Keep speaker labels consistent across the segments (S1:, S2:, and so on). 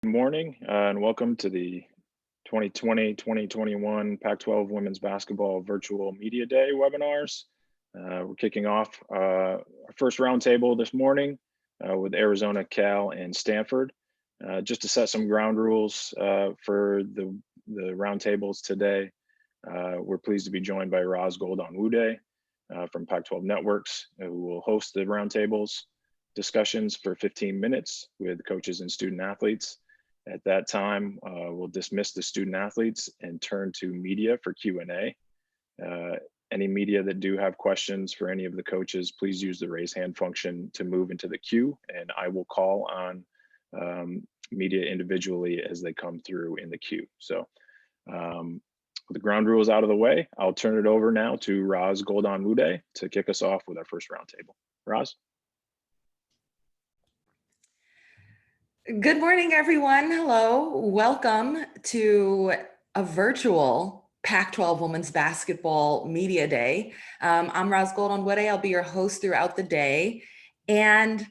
S1: Good morning, and welcome to the 2020-2021 Pac-12 Women's Basketball Virtual Media Day webinars. We're kicking off our first roundtable this morning with Arizona, Cal, and Stanford. Just to set some ground rules for the roundtables today, we're pleased to be joined by Roz Goldon-Wude from Pac-12 Networks, who will host the roundtables discussions for 15 minutes with coaches and student athletes. At that time, we'll dismiss the student athletes and turn to media for Q&A. Any media that do have questions for any of the coaches, please use the raise hand function to move into the queue, and I will call on media individually as they come through in the queue. So with the ground rules out of the way, I'll turn it over now to Roz Goldon-Wude to kick us off with our first roundtable. Roz?
S2: Good morning, everyone. Hello. Welcome to a virtual Pac-12 Women's Basketball Media Day. I'm Roz Goldon-Wude. I'll be your host throughout the day. And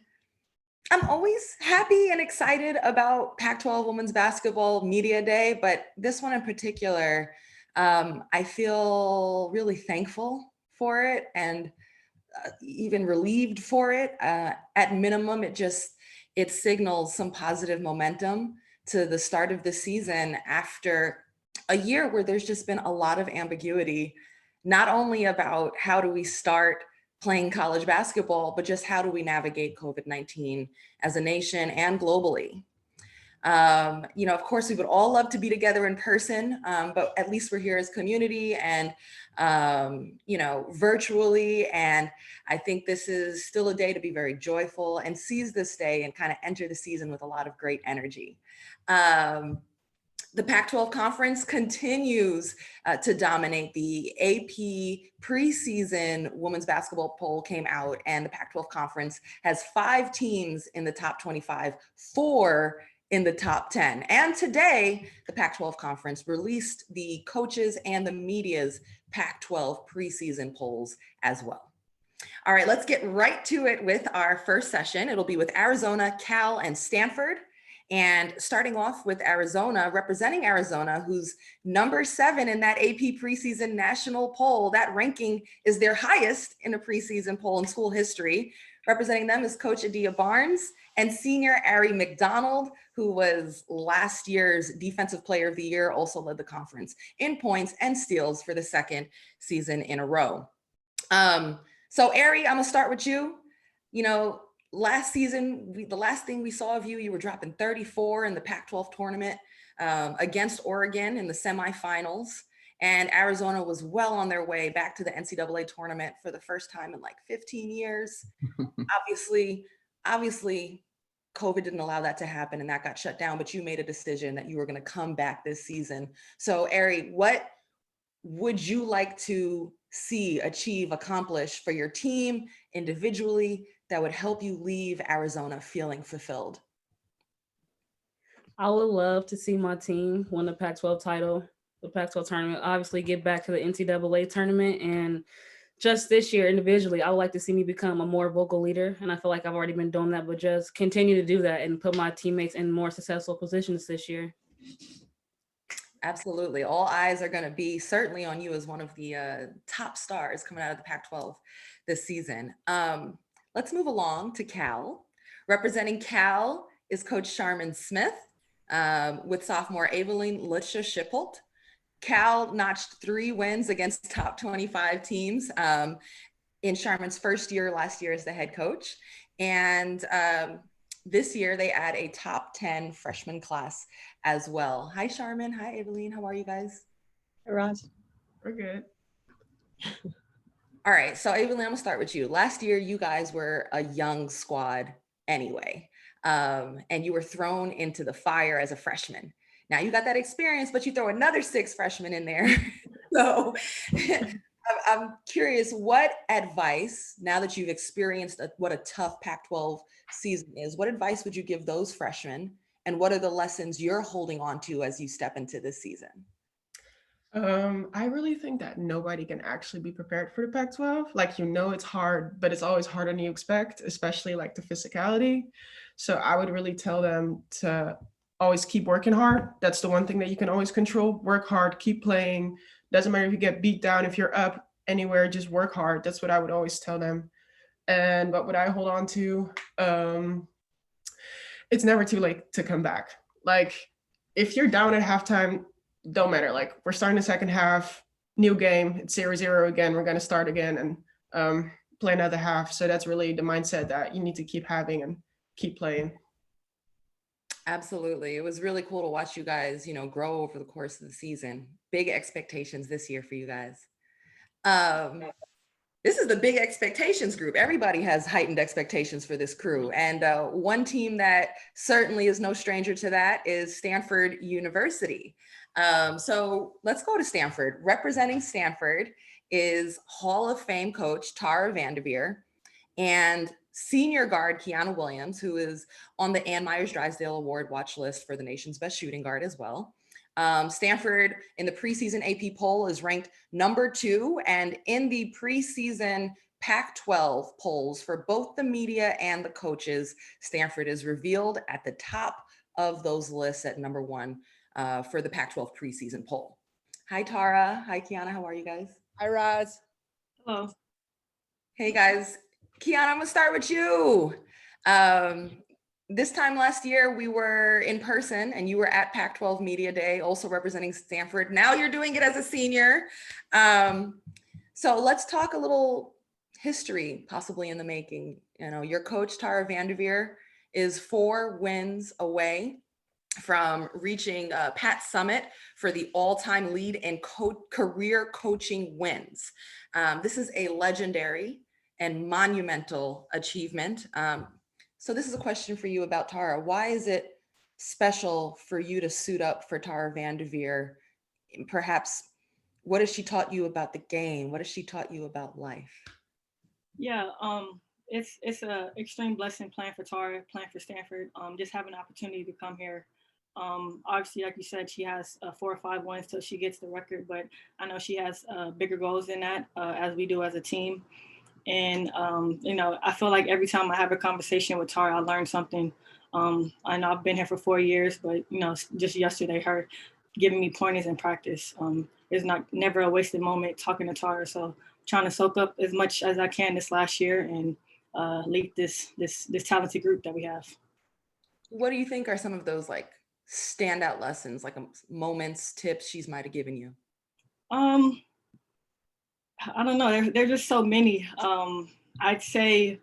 S2: I'm always happy and excited about Pac-12 Women's Basketball Media Day, but this one in particular, I feel really thankful for it and even relieved for it. At minimum, it signals some positive momentum to the start of the season after a year where there's just been a lot of ambiguity, not only about how do we start playing college basketball, but just how do we navigate COVID-19 as a nation and globally. Of course, we would all love to be together in person, but at least we're here as community and, virtually. And I think this is still a day to be very joyful and seize this day and kind of enter the season with a lot of great energy. The Pac-12 conference continues to dominate. The AP preseason women's basketball poll came out, and the Pac-12 conference has 5 teams in the top 25, 4 in the top 10. And today, the Pac-12 conference released the coaches and the media's Pac-12 preseason polls as well. All right, let's get right to it with our first session. It'll be with Arizona, Cal, and Stanford. And starting off with Arizona, representing Arizona, who's number 7 in that AP preseason national poll. That ranking is their highest in a preseason poll in school history. Representing them is Coach Adia Barnes and senior Ari McDonald, who was last year's Defensive Player of the Year, also led the conference in points and steals for the second season in a row. So Ari, I'm gonna start with you. Last season, the last thing we saw of you, you were dropping 34 in the Pac-12 tournament against Oregon in the semifinals. And Arizona was well on their way back to the NCAA tournament for the first time in like 15 years. Obviously, COVID didn't allow that to happen and that got shut down, but you made a decision that you were going to come back this season. So Ari, what would you like to see, achieve, accomplish for your team individually that would help you leave Arizona feeling fulfilled?
S3: I would love to see my team win the Pac-12 title, the Pac-12 tournament, obviously get back to the NCAA tournament. And just this year individually, I would like to see me become a more vocal leader. And I feel like I've already been doing that, but just continue to do that and put my teammates in more successful positions this year.
S2: Absolutely. All eyes are going to be certainly on you as one of the top stars coming out of the Pac-12 this season. Let's move along to Cal. Representing Cal is Coach Sharman Smith with sophomore Evelyn Lutscher-Schipholt. Cal notched 3 wins against top 25 teams in Sharman's first year last year as the head coach. And this year they add a top 10 freshman class as well. Hi, Sharman. Hi, Evelyn. How are you guys?
S4: Hey, Roz.
S5: We're good.
S2: All right. So, Evelyn, I'm going to start with you. Last year, you guys were a young squad anyway, and you were thrown into the fire as a freshman. Now, you got that experience, but you throw another 6 freshmen in there. So, I'm curious, what advice, now that you've experienced what a tough Pac-12 season is, what advice would you give those freshmen? And what are the lessons you're holding on to as you step into this season?
S5: I really think that nobody can actually be prepared for the Pac-12. Like, it's hard, but it's always harder than you expect, especially like the physicality. So I would really tell them to always keep working hard. That's the one thing that you can always control. Work hard, keep playing. Doesn't matter if you get beat down, if you're up anywhere, just work hard. That's what I would always tell them. And what would I hold on to? It's never too late to come back. Like, if you're down at halftime, don't matter. Like, we're starting the second half, new game, it's 0-0 again. We're going to start again and play another half. So that's really the mindset that you need to keep having and keep playing.
S2: Absolutely. It was really cool to watch you guys, grow over the course of the season. Big expectations this year for you guys. This is the big expectations group. Everybody has heightened expectations for this crew. And one team that certainly is no stranger to that is Stanford University. So let's go to Stanford. Representing Stanford is Hall of Fame coach Tara Vanderveer and senior guard Kiana Williams, who is on the Ann Myers Drysdale Award watch list for the nation's best shooting guard as well. Stanford in the preseason AP poll is ranked number 2, and in the preseason Pac-12 polls for both the media and the coaches, Stanford is revealed at the top of those lists at number 1 for the Pac-12 preseason poll. Hi, Tara. Hi, Kiana. How are you guys?
S4: Hi, Roz.
S3: Hello.
S2: Hey, guys. Kiana, I'm gonna start with you. This time last year, we were in person and you were at Pac-12 Media Day, also representing Stanford. Now you're doing it as a senior. So let's talk a little history, possibly in the making. Your coach, Tara Vanderveer, is 4 wins away from reaching Pat's summit for the all-time lead in career coaching wins. This is a legendary and monumental achievement. So this is a question for you about Tara. Why is it special for you to suit up for Tara Vanderveer? Perhaps, what has she taught you about the game? What has she taught you about life?
S6: Yeah, it's a extreme blessing playing for Tara, playing for Stanford. Just having an opportunity to come here. Obviously, like you said, she has 4 or 5 wins till she gets the record, but I know she has bigger goals than that, as we do as a team. And, I feel like every time I have a conversation with Tara, I learn something. I know I've been here for 4 years, but, just yesterday, her giving me pointers in practice is never a wasted moment talking to Tara. So trying to soak up as much as I can this last year and lead this talented group that we have.
S2: What do you think are some of those standout lessons, moments, tips she's might have given you?
S6: I don't know. There's just so many. I'd say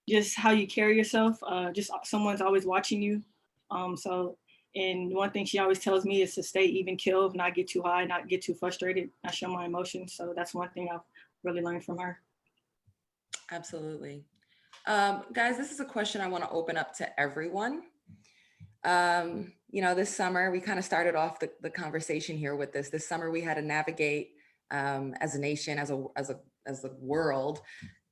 S6: just how you carry yourself. Just someone's always watching you. And one thing she always tells me is to stay even keeled, not get too high, not get too frustrated, not show my emotions. So that's one thing I've really learned from her.
S2: Absolutely. Guys, this is a question I want to open up to everyone. This summer, we kind of started off the conversation here with this. This summer, we had to navigate as a nation, as a world,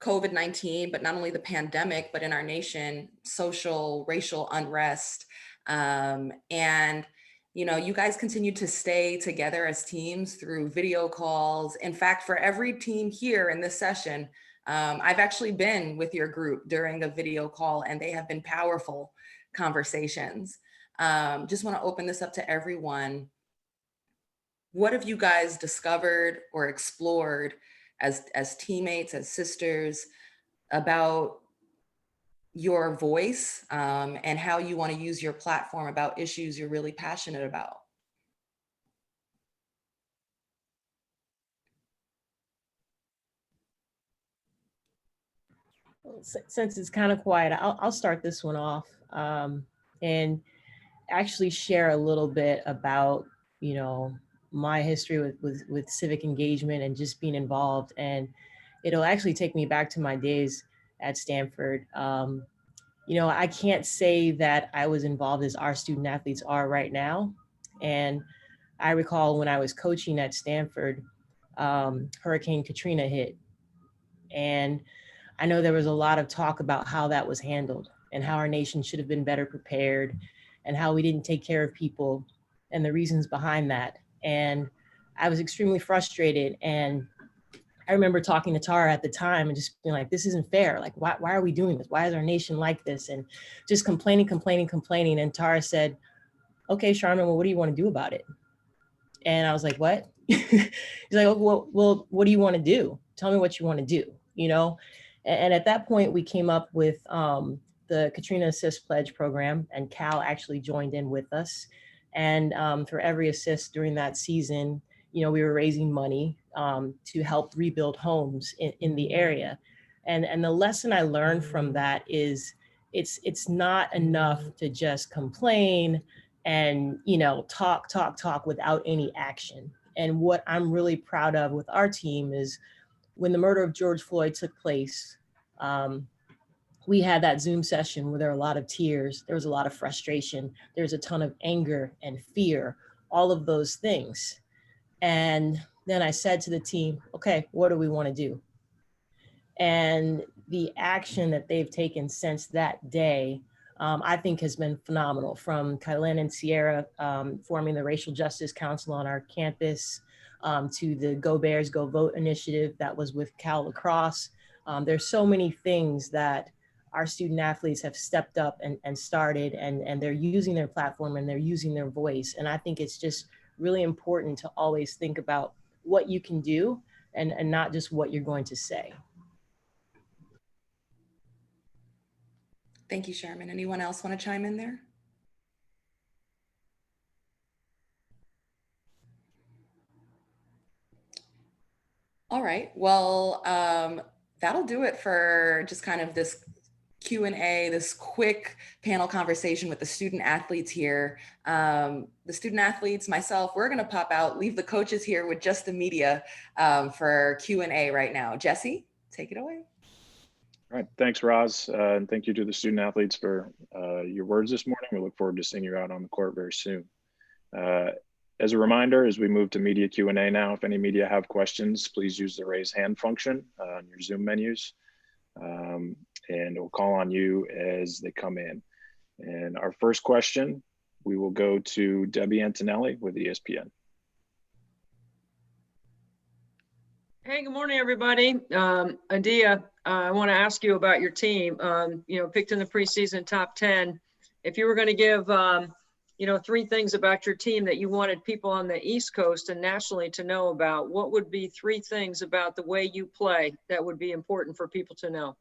S2: COVID-19, but not only the pandemic, but in our nation, social, racial unrest. You guys continue to stay together as teams through video calls. In fact, for every team here in this session, I've actually been with your group during a video call, and they have been powerful conversations. Just want to open this up to everyone. What have you guys discovered or explored as teammates, as sisters, about your voice and how you want to use your platform about issues you're really passionate about?
S4: Since it's kind of quiet, I'll start this one off and actually share a little bit about, my history with civic engagement and just being involved. And it'll actually take me back to my days at Stanford. I can't say that I was involved as our student athletes are right now. And I recall when I was coaching at Stanford, Hurricane Katrina hit. And I know there was a lot of talk about how that was handled and how our nation should have been better prepared and how we didn't take care of people and the reasons behind that. And I was extremely frustrated. And I remember talking to Tara at the time and just being like, this isn't fair. Like, why are we doing this? Why is our nation like this? And just complaining. And Tara said, okay, Charmin, well, what do you want to do about it? And I was like, what? He's like, well, what do you want to do? Tell me what you want to do, you know? And at that point, we came up with the Katrina Assist Pledge program, and Cal actually joined in with us. And for every assist during that season, you know, we were raising money to help rebuild homes in the area. And the lesson I learned from that is it's not enough to just complain and, you know, talk without any action. And what I'm really proud of with our team is when the murder of George Floyd took place, we had that Zoom session where there were a lot of tears, there was a lot of frustration, there's a ton of anger and fear, all of those things. And then I said to the team, okay, what do we want to do? And the action that they've taken since that day, I think has been phenomenal, from Carolyn and Sierra forming the Racial Justice Council on our campus, to the Go Bears, Go Vote initiative that was with Cal Lacrosse. There's so many things that our student athletes have stepped up and started, and they're using their platform and they're using their voice. And I think it's just really important to always think about what you can do and not just what you're going to say.
S2: Thank you, Sharman. Anyone else want to chime in there? All right, well, that'll do it for just kind of this Q&A, this quick panel conversation with the student athletes here. The student athletes, myself, we're gonna pop out, leave the coaches here with just the media for Q&A right now. Jesse, take it away.
S1: All right, thanks, Roz, and thank you to the student athletes for your words this morning. We look forward to seeing you out on the court very soon. As a reminder, as we move to media Q&A now, if any media have questions, please use the raise hand function on your Zoom menus, and we'll call on you as they come in. And our first question, we will go to Debbie Antonelli with ESPN.
S7: Hey, good morning, everybody. Adia, I want to ask you about your team. You know, picked in the preseason top 10. If you were going to give, you know, 3 things about your team that you wanted people on the East Coast and nationally to know about, what would be 3 things about the way you play that would be important for people to know?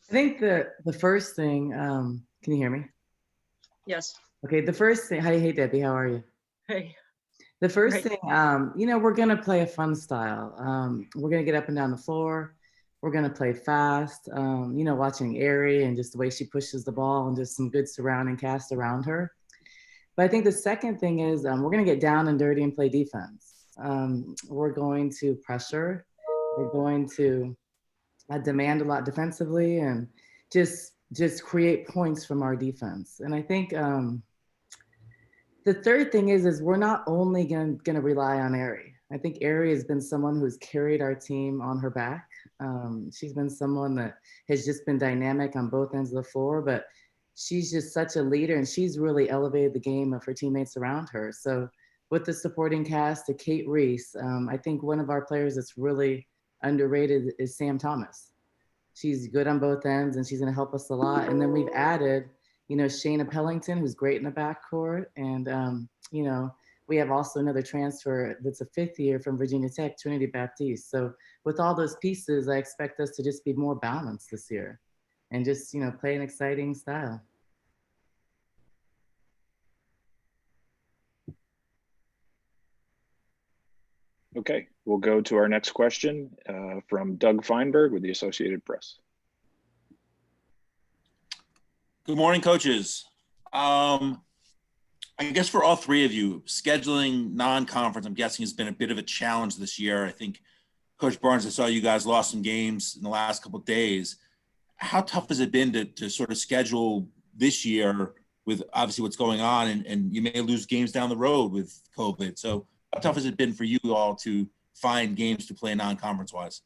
S8: I think the first thing, can you hear me?
S7: Yes.
S8: Okay, the first thing, hey Debbie, how are you?
S7: Hey.
S8: The first
S7: Great.
S8: thing, you know, we're gonna play a fun style. We're gonna get up and down the floor. We're gonna play fast. You know, watching Ari and just the way she pushes the ball and just some good surrounding cast around her. But I think the second thing is we're gonna get down and dirty and play defense. We're going to pressure. We're going to demand a lot defensively and just create points from our defense. And I think the third thing is we're not only gonna rely on Ari. I think Ari has been someone who's carried our team on her back. She's been someone that has just been dynamic on both ends of the floor, but she's just such a leader, and she's really elevated the game of her teammates around her. So with the supporting cast to Kate Reese, I think one of our players that's really underrated is Sam Thomas. She's good on both ends, and she's gonna help us a lot. And then we've added, you know, Shayna Pellington, who's great in the backcourt. And, you know, we have also another transfer that's a 5th year from Virginia Tech, Trinity Baptiste. So with all those pieces, I expect us to just be more balanced this year and just, you know, play an exciting style.
S1: Okay, we'll go to our next question from Doug Feinberg with the Associated Press.
S9: Good morning, coaches. I guess for all 3 of you, scheduling non-conference, I'm guessing, has been a bit of a challenge this year. I think, Coach Barnes, I saw you guys lost some games in the last couple of days. How tough has it been to sort of schedule this year with obviously what's going on, and you may lose games down the road with COVID? So how tough has it been for you all to find games to play non-conference wise?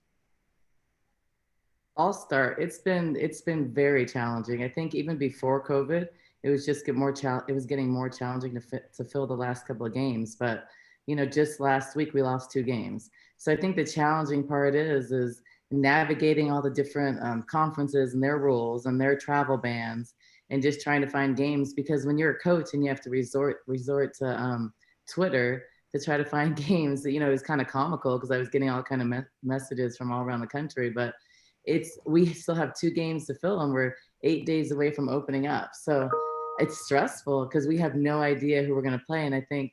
S8: I'll start. It's been very challenging. I think even before COVID, it was just getting more challenging to fill the last couple of games. But, you know, just last week we lost 2 games. So I think the challenging part is navigating all the different conferences and their rules and their travel bans, and just trying to find games, because when you're a coach and you have to resort to Twitter to try to find games, you know, it's kind of comical because I was getting all kind of messages from all around the country, but we still have 2 games to fill and we're 8 days away from opening up. So it's stressful because we have no idea who we're going to play. And I think,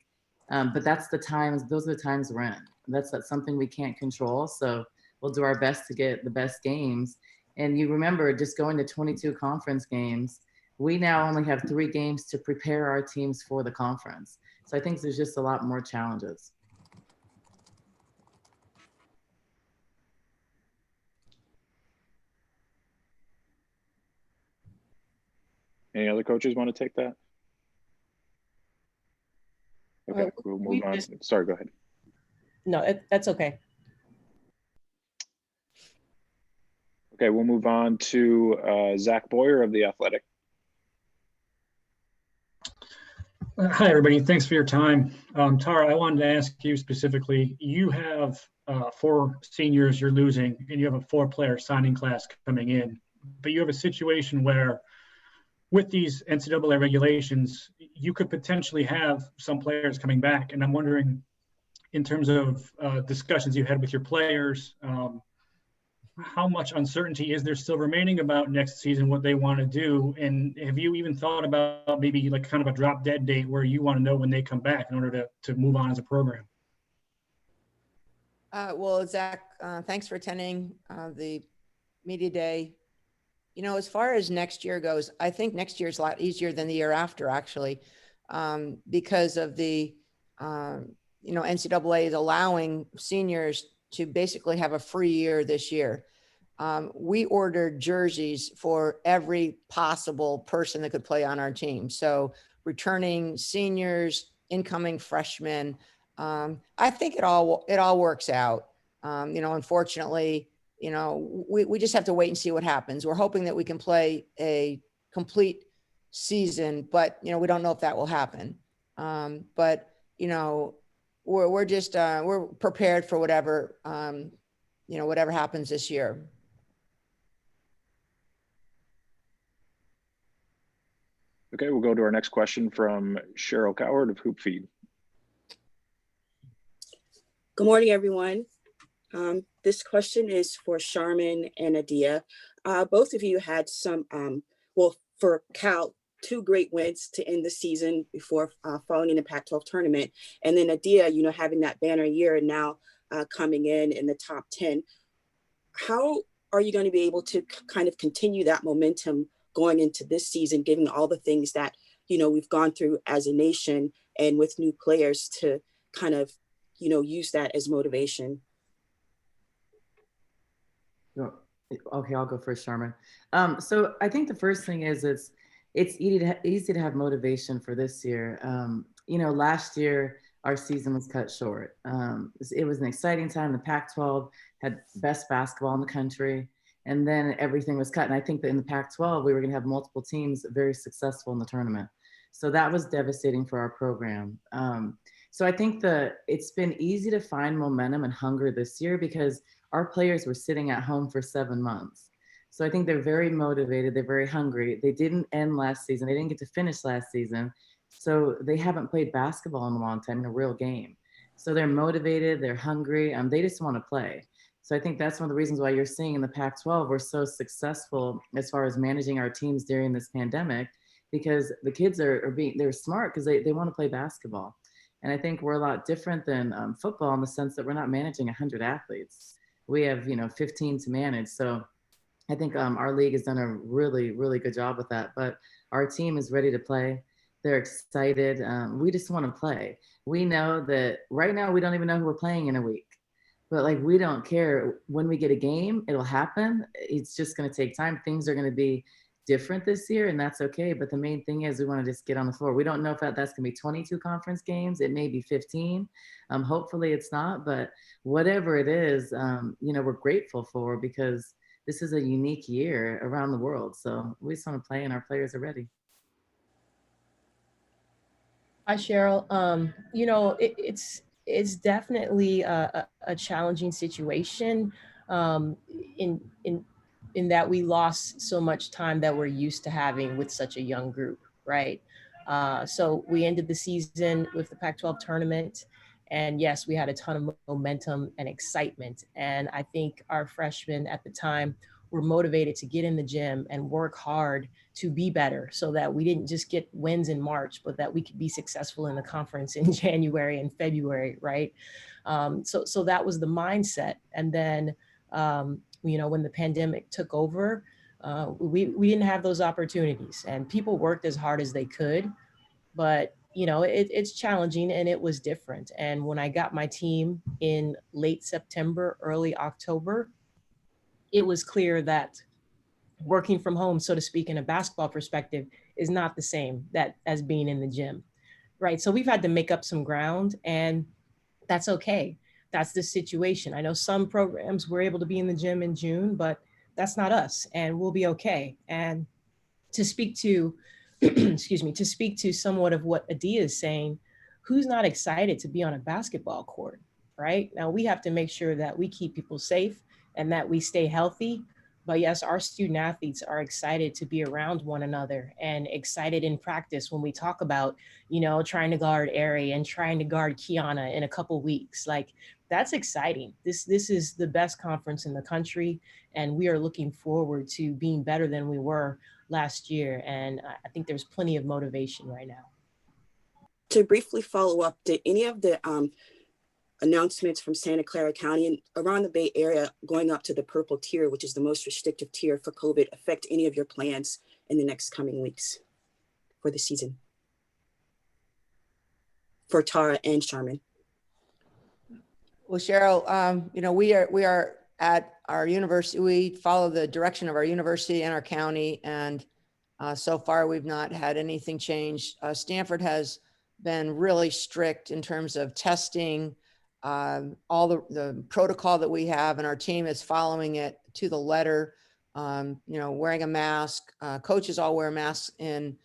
S8: but those are the times we're in. That's something we can't control. So we'll do our best to get the best games. And you remember, just going to 22 conference games, we now only have 3 games to prepare our teams for the conference. So I think there's just a lot more challenges.
S1: Any other coaches want to take that? Okay, we'll move on. Sorry, go ahead.
S4: No, that's okay.
S1: Okay, we'll move on to Zach Boyer of The Athletic.
S10: Hi, everybody. Thanks for your time. Tara, I wanted to ask you specifically, you have 4 seniors you're losing, and you have a 4-player signing class coming in, but you have a situation where with these NCAA regulations, you could potentially have some players coming back. And I'm wondering, in terms of discussions you had with your players, how much uncertainty is there still remaining about next season, what they want to do? And have you even thought about maybe like kind of a drop dead date where you want to know when they come back in order to move on as a program?
S11: Well, Zach, thanks for attending the media day. You know, as far as next year goes, I think next year is a lot easier than the year after, actually, because of the, NCAA is allowing seniors to basically have a free year this year. We ordered jerseys for every possible person that could play on our team. So returning seniors, incoming freshmen, I think it all works out. Unfortunately, we just have to wait and see what happens. We're hoping that we can play a complete season, but, we don't know if that will happen. But we're prepared for whatever, whatever happens this year.
S1: Okay, we'll go to our next question from Cheryl Coward of Hoop Feed.
S12: Good morning, everyone. This question is for Charmin and Adia. Both of you had some, for Cal, 2 great wins to end the season before falling in the Pac-12 tournament. And then Adia, having that banner year and now coming in the top 10. How are you going to be able to kind of continue that momentum going into this season, given all the things that, we've gone through as a nation and with new players to kind of, use that as motivation?
S8: Okay, I'll go first, Charmin. So I think the first thing is it's easy to have motivation for this year. Last year our season was cut short. It was an exciting time. The Pac-12 had best basketball in the country, and then everything was cut. And I think that in the Pac-12 we were going to have multiple teams very successful in the tournament. So that was devastating for our program. So I think it's been easy to find momentum and hunger this year because our players were sitting at home for 7 months. So I think they're very motivated. They're very hungry. They didn't end last season. They didn't get to finish last season. So they haven't played basketball in a long time in a real game. So they're motivated. They're hungry. They just want to play. So I think that's one of the reasons why you're seeing in the Pac-12, we're so successful as far as managing our teams during this pandemic, because the kids they're smart because they want to play basketball. And I think we're a lot different than football in the sense that we're not managing 100 athletes. We have, 15 to manage. So I think our league has done a really, really good job with that. But our team is ready to play. They're excited. We just want to play. We know that right now we don't even know who we're playing in a week. But we don't care. When we get a game, it'll happen. It's just going to take time. Things are going to be different this year, and that's okay. But the main thing is we want to just get on the floor. We don't know if that's going to be 22 conference games. It may be 15. Hopefully it's not. But whatever it is, we're grateful for, because this is a unique year around the world. So we just want to play, and our players are ready.
S4: Hi, Cheryl. It's definitely a challenging situation. In in that we lost so much time that we're used to having with such a young group, right? So we ended the season with the Pac-12 tournament. And yes, we had a ton of momentum and excitement. And I think our freshmen at the time were motivated to get in the gym and work hard to be better, so that we didn't just get wins in March, but that we could be successful in the conference in January and February, right? So that was the mindset. And then, when the pandemic took over, we didn't have those opportunities, and people worked as hard as they could, but it's challenging and it was different. And when I got my team in late September, early October, it was clear that working from home, so to speak, in a basketball perspective is not the same as being in the gym, right? So we've had to make up some ground, and that's okay. That's the situation. I know some programs were able to be in the gym in June, but that's not us, and we'll be okay. And to speak to, to speak to somewhat of what Adia is saying, who's not excited to be on a basketball court, right? Now we have to make sure that we keep people safe and that we stay healthy. But yes, our student athletes are excited to be around one another and excited in practice when we talk about, trying to guard Ari and trying to guard Kiana in a couple weeks. Like, that's exciting. This is the best conference in the country, and we are looking forward to being better than we were last year. And I think there's plenty of motivation right now.
S12: To briefly follow up, did any of the announcements from Santa Clara County and around the Bay Area going up to the purple tier, which is the most restrictive tier for COVID, affect any of your plans in the next coming weeks for the season? For Tara and Sharman.
S11: Well, Cheryl, we are at our university. We follow the direction of our university and our county, and so far we've not had anything change. Stanford has been really strict in terms of testing, all the protocol that we have, and our team is following it to the letter. Wearing a mask. Coaches all wear masks in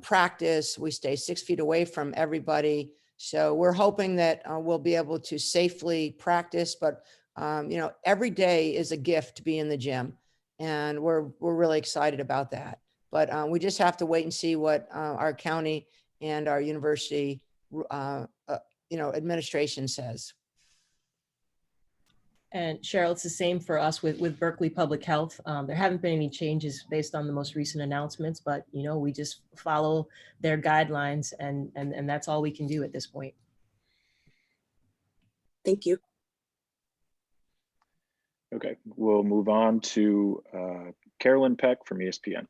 S11: practice. We stay 6 feet away from everybody. So we're hoping that we'll be able to safely practice, but every day is a gift to be in the gym, and we're really excited about that. But we just have to wait and see what our county and our university, administration says.
S4: And Cheryl, it's the same for us with Berkeley Public Health. There haven't been any changes based on the most recent announcements, but we just follow their guidelines, and that's all we can do at this point.
S12: Thank you.
S1: Okay, we'll move on to Carolyn Peck from ESPN.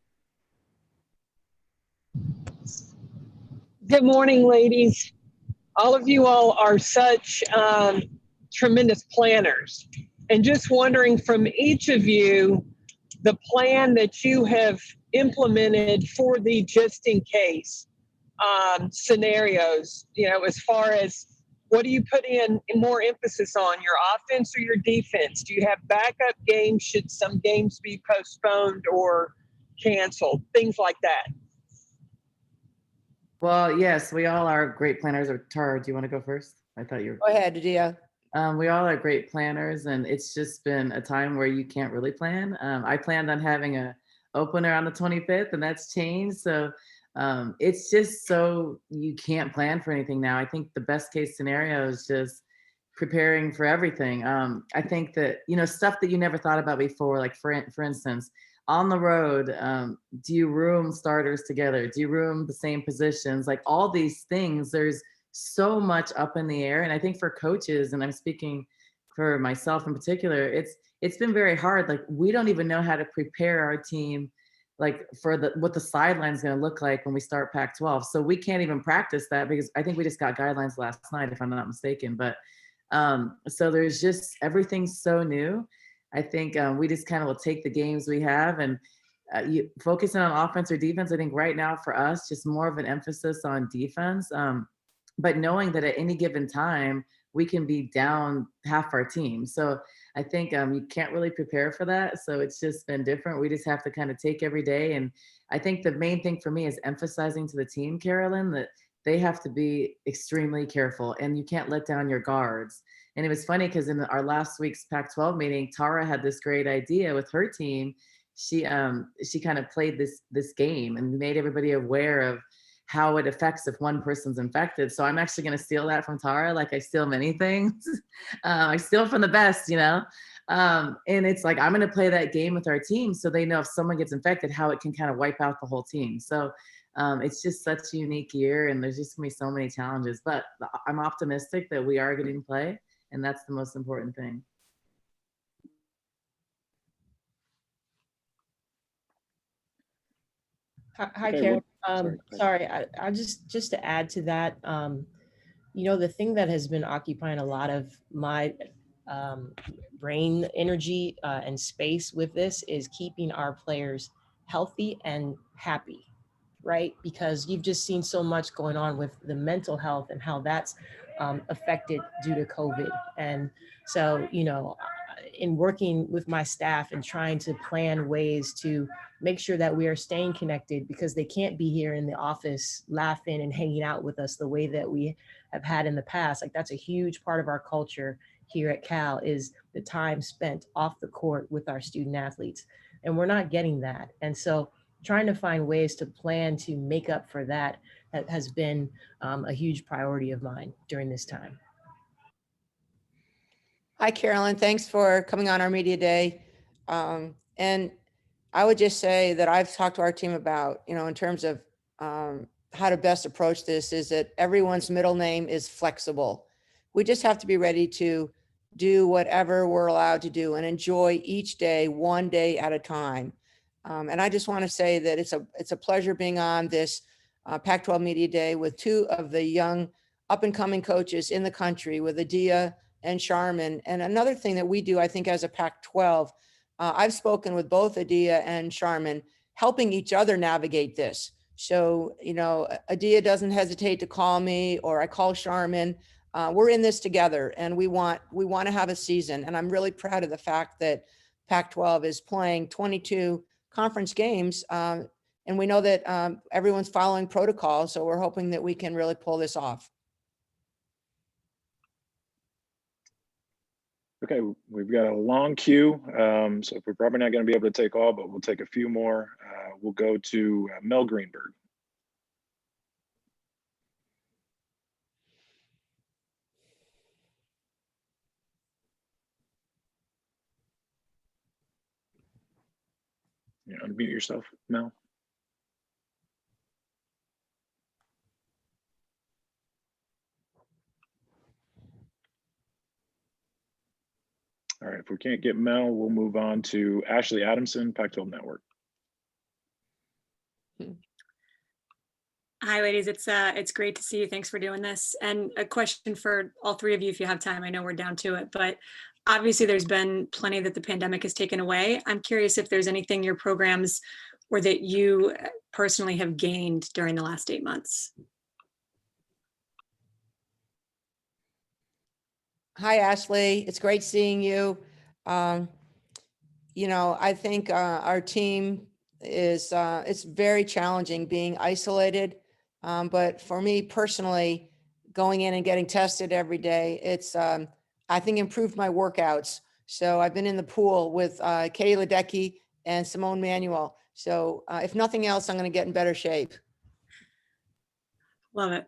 S13: Good morning, ladies. All of you all are such tremendous planners. And just wondering from each of you, the plan that you have implemented for the just in case scenarios, as far as what do you put in more emphasis on, your offense or your defense? Do you have backup games? Should some games be postponed or canceled? Things like that.
S8: Well, yes, we all are great planners. Or Tara, do you want to go first? I thought you were.
S11: Go ahead, Adia.
S8: We all are great planners, and it's just been a time where you can't really plan. I planned on having a opener on the 25th, and that's changed. So it's just so you can't plan for anything now. I think the best case scenario is just preparing for everything. I think that, stuff that you never thought about before, like for instance, on the road, do you room starters together? Do you room the same positions? Like all these things, there's so much up in the air. And I think for coaches, and I'm speaking for myself in particular, it's been very hard. Like we don't even know how to prepare our team, like for what the sideline's going to look like when we start Pac-12. So we can't even practice that because I think we just got guidelines last night, if I'm not mistaken. But so there's just, everything's so new. I think we just kind of will take the games we have and focusing on offense or defense. I think right now for us, just more of an emphasis on defense. But knowing that at any given time, we can be down half our team. So I think you can't really prepare for that. So it's just been different. We just have to kind of take every day. And I think the main thing for me is emphasizing to the team, Carolyn, that they have to be extremely careful, and you can't let down your guards. And it was funny because in our last week's Pac-12 meeting, Tara had this great idea with her team. She kind of played this game and made everybody aware of how it affects if one person's infected. So I'm actually going to steal that from Tara, like I steal many things. I steal from the best, you know. And it's like I'm going to play that game with our team so they know if someone gets infected, how it can kind of wipe out the whole team. So it's just such a unique year, and there's just going to be so many challenges. But I'm optimistic that we are getting play, and that's the most important thing.
S4: Hi,
S1: Okay,
S4: Karen.
S1: well,
S4: Sorry, I just to add to that, you know, the thing that has been occupying a lot of my brain energy and space with this is keeping our players healthy and happy, right? Because you've just seen so much going on with the mental health and how that's affected due to COVID. And so, you know, in working with my staff and trying to plan ways to make sure that we are staying connected, because they can't be here in the office laughing and hanging out with us the way that we have had in the past. Like, that's a huge part of our culture here at Cal, is the time spent off the court with our student athletes. And we're not getting that. And so trying to find ways to plan to make up for that has been a huge priority of mine during this time.
S11: Hi, Carolyn. Thanks for coming on our media day. And I would just say that I've talked to our team about, you know, in terms of how to best approach this, is that everyone's middle name is flexible. We just have to be ready to do whatever we're allowed to do and enjoy each day, one day at a time. And I just want to say that it's a pleasure being on this Pac-12 Media Day with two of the young up-and-coming coaches in the country, with Adia and Charmin. And another thing that we do, I think, as a Pac-12, I've spoken with both Adia and Charmin, helping each other navigate this. So, you know, Adia doesn't hesitate to call me, or I call Charmin. We're in this together, and we want to have a season. And I'm really proud of the fact that Pac-12 is playing 22 conference games. And we know that everyone's following protocol. So we're hoping that we can really pull this off.
S1: Okay, we've got a long queue, so we're probably not going to be able to take all, but we'll take a few more. We'll go to Mel Greenberg. Yeah, unmute yourself, Mel. All right, if we can't get Mel, we'll move on to Ashley Adamson, Pac-12 Network.
S14: Hi, ladies. It's great to see you. Thanks for doing this. And a question for all three of you, if you have time. I know we're down to it, but obviously there's been plenty that the pandemic has taken away. I'm curious if there's anything your programs or that you personally have gained during the last 8 months.
S11: Hi, Ashley. It's great seeing you. You know, I think our team is, it's very challenging being isolated. But for me personally, going in and getting tested every day, it's, I think, improved my workouts. So I've been in the pool with Katie Ledecky and Simone Manuel. So if nothing else, I'm going to get in better shape.
S14: Love it.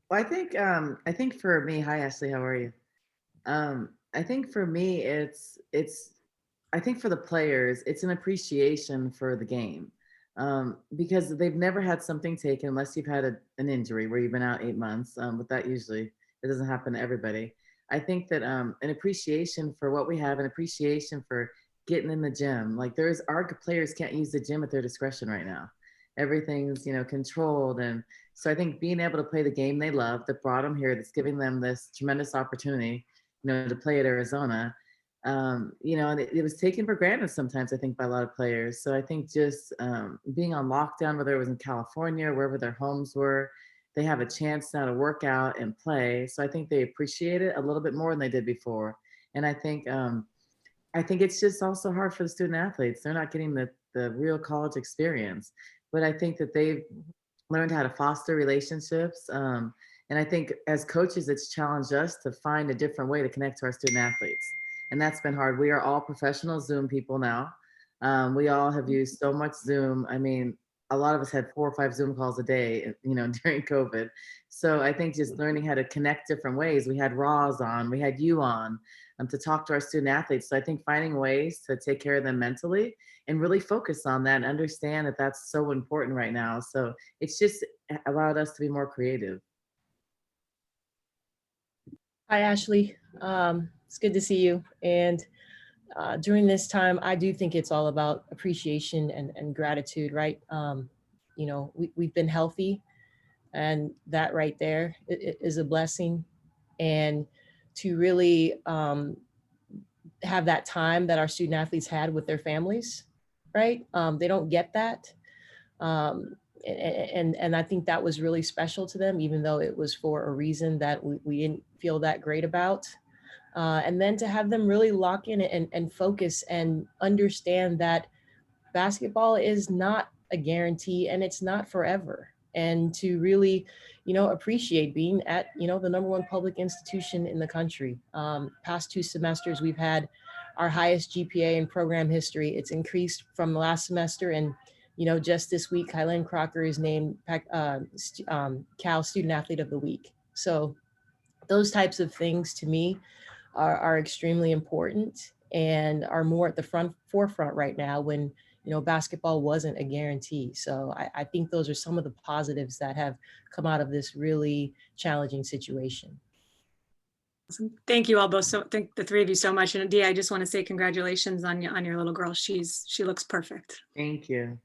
S8: Well, I think for me, hi Ashley, how are you? I think for me, I think for the players, it's an appreciation for the game, because they've never had something taken unless you've had an injury where you've been out 8 months. But that usually, it doesn't happen to everybody. I think that an appreciation for what we have, an appreciation for getting in the gym. Like our players can't use the gym at their discretion right now. Everything's, you know, controlled. And so I think being able to play the game they love, that brought them here, that's giving them this tremendous opportunity, you know, to play at Arizona, you know, and it was taken for granted sometimes, I think, by a lot of players. So I think just being on lockdown, whether it was in California or wherever their homes were, they have a chance now to work out and play. So I think they appreciate it a little bit more than they did before. And I think it's just also hard for the student athletes. They're not getting the real college experience. But I think that learned how to foster relationships. And I think as coaches, it's challenged us to find a different way to connect to our student athletes. And that's been hard. We are all professional Zoom people now. We all have used so much Zoom. I mean, a lot of us had 4 or 5 Zoom calls a day, during COVID. So I think just learning how to connect different ways. We had Roz on, we had you on, to talk to our student athletes. So I think finding ways to take care of them mentally and really focus on that and understand that that's so important right now. So it's just allowed us to be more creative.
S4: Hi, Ashley. It's good to see you. And during this time, I do think it's all about appreciation and gratitude, right? We've been healthy, and that right there is a blessing. And to really have that time that our student athletes had with their families, right? They don't get that. And I think that was really special to them, even though it was for a reason that we didn't feel that great about. And then to have them really lock in and focus and understand that basketball is not a guarantee and it's not forever. And to really, appreciate being at, the #1 public institution in the country. Past 2 semesters, we've had our highest GPA in program history. It's increased from the last semester. And, just this week, Kylan Crocker is named Cal Student Athlete of the Week. So those types of things to me are extremely important and are more at the forefront right now when, basketball wasn't a guarantee. So I think those are some of the positives that have come out of this really challenging situation.
S14: Awesome. Thank you all both. Thank the 3 of you so much. And Adia, I just want to say congratulations on your little girl. She looks perfect.
S8: Thank you.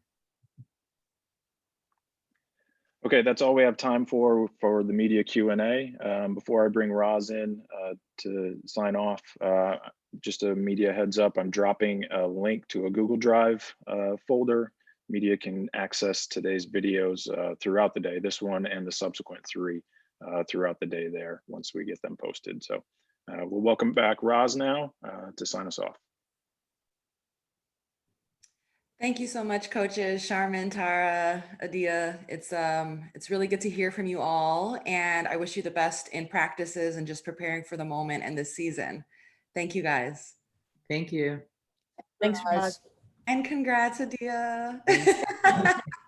S1: Okay, that's all we have time for the media Q&A. Before I bring Roz in to sign off, just a media heads up, I'm dropping a link to a Google Drive folder. Media can access today's videos throughout the day, this one and the subsequent 3 throughout the day there once we get them posted. So we'll welcome back Roz now to sign us off.
S2: Thank you so much, coaches, Charmin, Tara, Adia. It's really good to hear from you all, and I wish you the best in practices and just preparing for the moment and this season. Thank you, guys.
S8: Thank you.
S4: Thanks, Roz.
S2: And congrats, Adia.
S8: Thank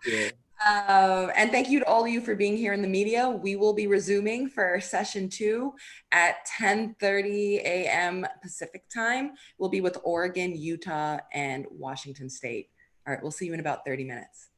S8: you.
S2: And thank you to all of you for being here in the media. We will be resuming for session 2 at 10:30 a.m. Pacific time. We'll be with Oregon, Utah, and Washington State. All right, we'll see you in about 30 minutes.